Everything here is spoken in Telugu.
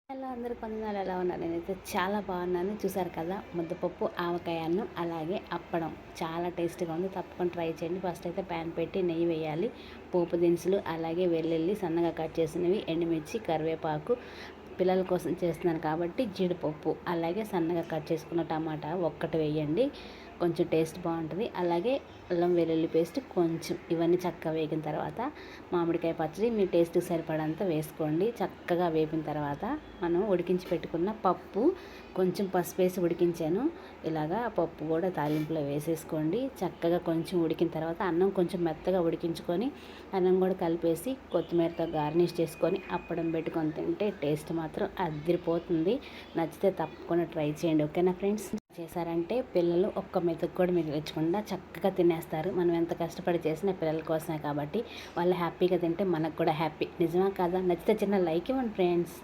హలో అందరూ కొందరు ఎలా ఉన్నారు? నేనైతే చాలా బాగున్నాను. చూసారు కదా, ముద్దపప్పు, ఆవకాయ అన్నం, అలాగే అప్పడం చాలా టేస్ట్గా ఉంది. తప్పకుండా ట్రై చేయండి. ఫస్ట్ అయితే ప్యాన్ పెట్టి నెయ్యి వేయాలి, పోపు దినుసులు, అలాగే వెల్లుల్లి సన్నగా కట్ చేసినవి, ఎండుమిర్చి, కరివేపాకు, పిల్లల కోసం చేస్తున్నాను కాబట్టి జీడిపప్పు, అలాగే సన్నగా కట్ చేసుకున్న టమాటా ఒక్కటి వేయండి, కొంచెం టేస్ట్ బాగుంటుంది. అలాగే అల్లం వెల్లుల్లి పేస్ట్ కొంచెం, ఇవన్నీ చక్కగా వేగిన తర్వాత మామిడికాయ పచ్చడి మీ టేస్ట్కి సరిపడంత వేసుకోండి. చక్కగా వేపిన తర్వాత మనం ఉడికించి పెట్టుకున్న పప్పు, కొంచెం పసుపు వేసి ఉడికించాను. ఇలాగా పప్పు కూడా తాలింపులో వేసేసుకోండి. చక్కగా కొంచెం ఉడికిన తర్వాత అన్నం కొంచెం మెత్తగా ఉడికించుకొని అన్నం కూడా కలిపేసి కొత్తిమీరతో గార్నిష్ చేసుకొని అప్పడం పెట్టుకొని తింటే టేస్ట్ మాత్రం అదిరిపోతుంది. నచ్చితే తప్పకుండా ట్రై చేయండి. ఓకేనా ఫ్రెండ్స్? చేశారంటే పిల్లలు ఒక్క మెతుకు కూడా మిగిలించకుండా చక్కగా తినేస్తారు. మనం ఎంత కష్టపడి చేసినా పిల్లల కోసమే కాబట్టి వాళ్ళు హ్యాపీగా తింటే మనకు కూడా హ్యాపీ. నిజమా కాదా? నచ్చితే చిన్న లైక్ ఇవ్వండి ఫ్రెండ్స్.